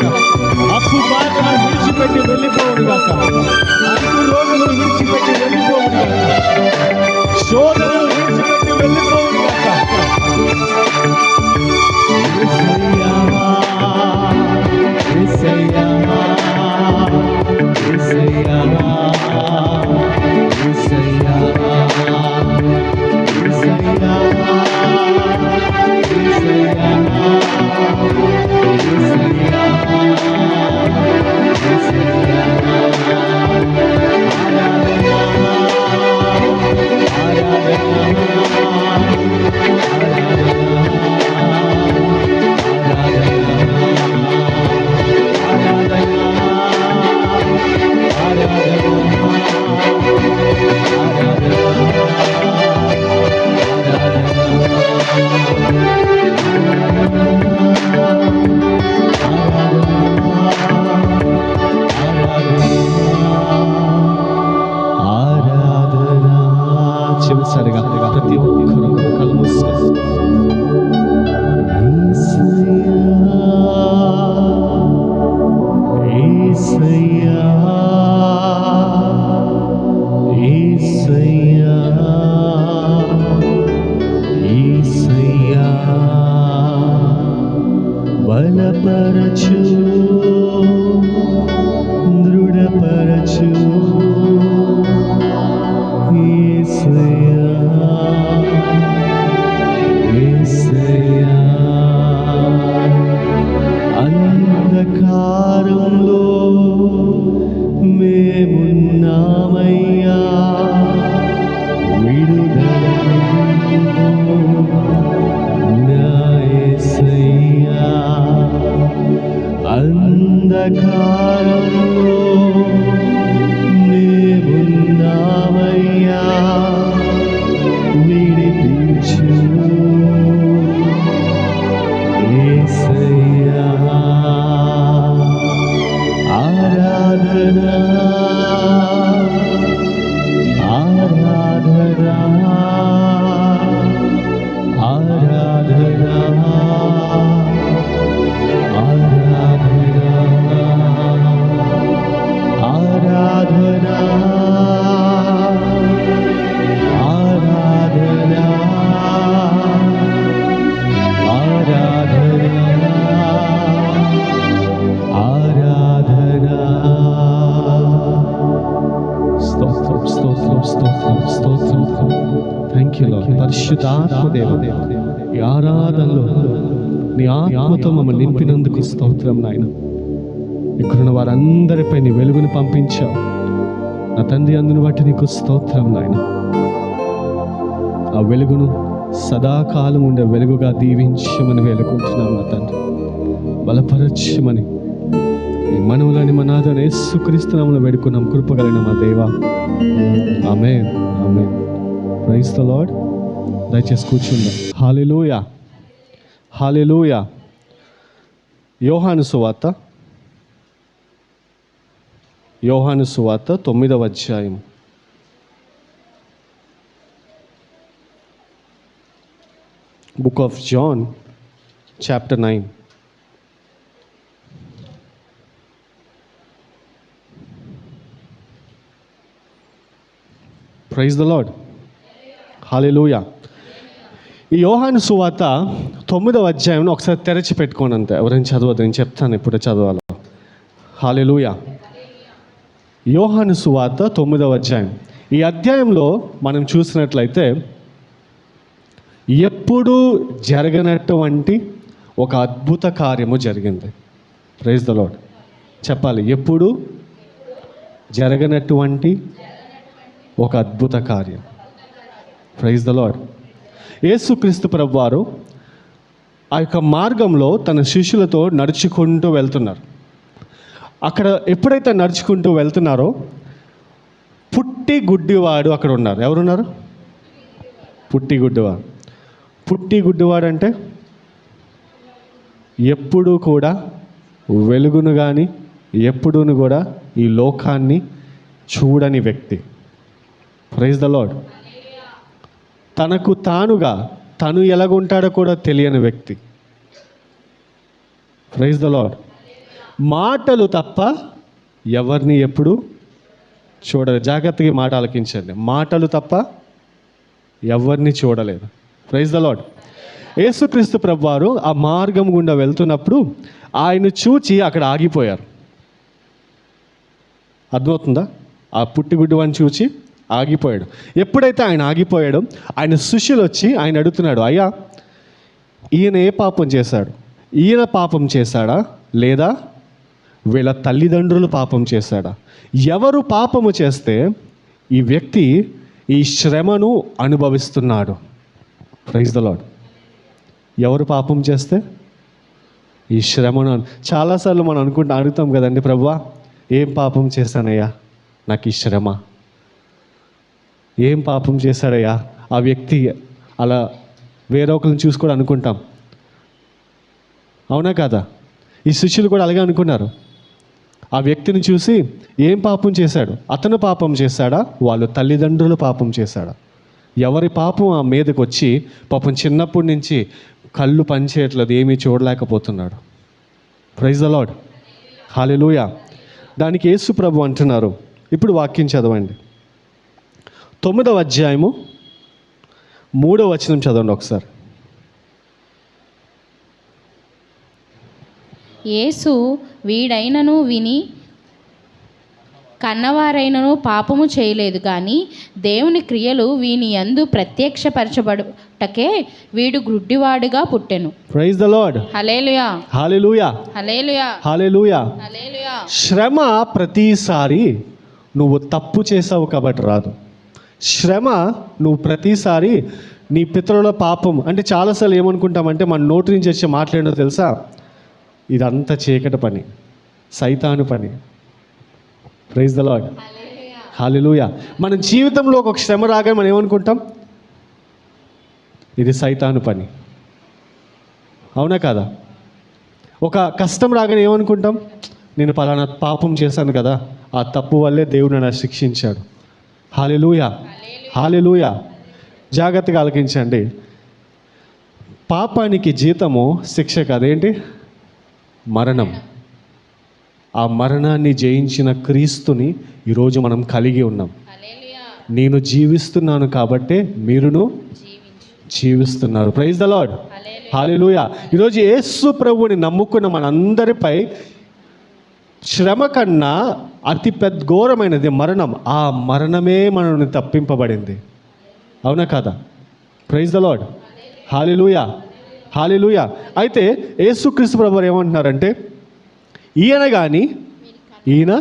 గాక, అప్పు బాధను విడిచిపెట్టి వెళ్ళిపోవును గాక, అప్పు రోగులు విడిచిపెట్టి వెళ్ళిపోవును గాక, శోధనలు విడిచిపెట్టి వెళ్ళిపోవును గాక. యేసయ్యా యేసయ్యా యేసయ్యా యేసయ్యా చివరిసారిగా ప్రతి ఒక్కరూ కళ్ళు మూసుకో. బలపరచు దృఢపరచు యేసయ్యా యేసయ్యా. అంధకారంలో మేమున్నామయ్యా, విడుదల నా యేసయ్యా. అంధకారంలో మేమున్నామయ్యా, విడిపించు యేసయ్యా. ఆరాధన ఆరాధన ఆరాధన పరిశుద్ధాత్మదేవ, ఈ ఆరాధనలో నీ ఆత్మతో మమ్మల్ని నింపినందుకు స్తోత్రం నాయన. ఇక్కడున్న వారందరిపై నీ వెలుగును పంపించావు నా తండ్రి, అందుని బట్టి నీకు స్తోత్రం నాయన. ఆ వెలుగును సదాకాలం ఉండే వెలుగుగా దీవించమని వేడుకుంటున్నాం నా తండ్రి. బలపరచమని ఈ మనవులని మా నాథుడైన యేసుక్రీస్తు నామములో వేడుకున్నాం కృపగలిగిన మా దేవా. Amen amen. Praise the lord. దయచేసి కూర్చుందాం. Hallelujah hallelujah. యోహాను సువార్త 9వ అధ్యాయం. Book of John chapter 9. Praise the lord. Hallelujah. ఈ యోహాను సువార్త 9వ అధ్యాయంలో ఒకసారి తెరచి పెట్టుకోండి అంతే. ఎవరైనా చదవద్దు, నేను చెప్తాను ఇప్పుడే చదవాలి. హల్లెలూయా. యోహాను సువార్త 9వ అధ్యాయం. ఈ అధ్యాయంలో మనం చూసినట్లయితే ఎప్పుడు జరగనటువంటి ఒక అద్భుత కార్యము జరిగింది. Praise the lord. చెప్పాలి, ఎప్పుడు జరగనటువంటి ఒక అద్భుత కార్యం. Praise the lord. యేసుక్రీస్తు ప్రభువారు ఆ యొక్క మార్గంలో తన శిష్యులతో నడుచుకుంటూ వెళ్తున్నారు. అక్కడ ఎప్పుడైతే నడుచుకుంటూ వెళ్తున్నారో పుట్టి గుడ్డివాడు అక్కడ ఉన్నారు. ఎవరున్నారు? పుట్టి గుడ్డివాడు. పుట్టి గుడ్డివాడు అంటే ఎప్పుడూ కూడా వెలుగును కానీ ఎప్పుడూ కూడా ఈ లోకాన్ని చూడని వ్యక్తి. Praise the lord. తనకు తానుగా తను ఎలాగుంటాడో కూడా తెలియని వ్యక్తి. Praise the lord. మాటలు తప్ప ఎవరిని ఎప్పుడు చూడలేదు. జాగ్రత్తగా మాట ఆలకించండి. మాటలు తప్ప ఎవరిని చూడలేదు. Praise the lord. యేసుక్రీస్తు ప్రభువారు ఆ మార్గం గుండా వెళ్తున్నప్పుడు ఆయన చూచి అక్కడ ఆగిపోయారు. అర్థమవుతుందా? ఆ పుట్టిగుడ్డువాన్ని చూచి ఆగిపోయాడు. ఎప్పుడైతే ఆయన ఆగిపోయాడో ఆయన శిష్యులు వచ్చి ఆయన అడుగుతున్నాడు, అయ్యా ఈయన ఏ పాపం చేశాడు? ఈయన పాపం చేశాడా లేదా వీళ్ళ తల్లిదండ్రులు పాపం చేశాడా? ఎవరు పాపము చేస్తే ఈ వ్యక్తి ఈ శ్రమను అనుభవిస్తున్నాడు? Praise the lord. ఎవరు పాపం చేస్తే ఈ శ్రమను చాలాసార్లు మనం అడుగుతాం కదండి, ప్రభువా ఏం పాపం చేశానయ్యా నాకు ఈ శ్రమ? ఏం పాపం చేశాడయ్యా ఆ వ్యక్తి? అలా వేరొకరిని చూసి కూడా అనుకుంటాం. అవునా కాదా? ఈ శిష్యులు కూడా అలాగే అనుకున్నారు. ఆ వ్యక్తిని చూసి ఏం పాపం చేశాడు? అతను పాపం చేశాడా వాళ్ళ తల్లిదండ్రులు పాపం చేశాడా? ఎవరి పాపం ఆ మీదకి వచ్చి పాపం చిన్నప్పటి నుంచి కళ్ళు పనిచేయట్లేదు, ఏమీ చూడలేకపోతున్నాడు. Praise the lord. హల్లెలూయా. దానికి యేసు ప్రభు అంటున్నారు. ఇప్పుడు వాక్యం చదవండి. 9వ అధ్యాయము 3వ వచనం చదవండి ఒకసారి. యేసు వీడైనను విని కన్నవారైనను పాపము చేయలేదు, కానీ దేవుని క్రియలు వీని యందు ప్రత్యక్షపరచబడుటకే వీడు గుడ్డివాడుగా పుట్టెను. Praise the lord. Hallelujah. Hallelujah. Hallelujah. Hallelujah. Hallelujah. శ్రమ ప్రతిసారి నువ్వు తప్పు చేసావు కాబట్టి రాదు. శ్రమ నువ్వు ప్రతిసారి నీ పితరుల పాపం అంటే చాలాసార్లు ఏమనుకుంటామంటే మన నోటి నుంచి వచ్చే మాట్లాడినో తెలుసా, ఇదంతా చీకటి పని, సైతాను పని. Praise the lord. హల్లెలూయా. మన జీవితంలో ఒక శ్రమ రాగానే మనం ఏమనుకుంటాం? ఇది సైతాను పని. అవునా కాదా? ఒక కష్టం రాగానే ఏమనుకుంటాం? నేను పలానా పాపం చేశాను కదా, ఆ తప్పు వల్లే దేవుడు నన్ను శిక్షించాడు. హల్లెలూయా. హల్లెలూయా. జాగ్రత్తగా ఆలకించండి. పాపానికి జీతము శిక్ష కాదేంటి? మరణం. ఆ మరణాన్ని జయించిన క్రీస్తుని ఈరోజు మనం కలిగి ఉన్నాం. నేను జీవిస్తున్నాను కాబట్టే మీరును జీవిస్తున్నారు. Praise the lord. హల్లెలూయా. ఈరోజు యేసు ప్రభువుని నమ్ముకున్న మనందరిపై శ్రమ కన్నా అతి పెద్ద ఘోరమైనది మరణం. ఆ మరణమే మనల్ని తప్పింపబడింది. అవునా కదా? Praise the lord. Hallelujah. Hallelujah. అయితే యేసుక్రీస్తు ప్రభువు ఏమంటున్నారంటే ఈయన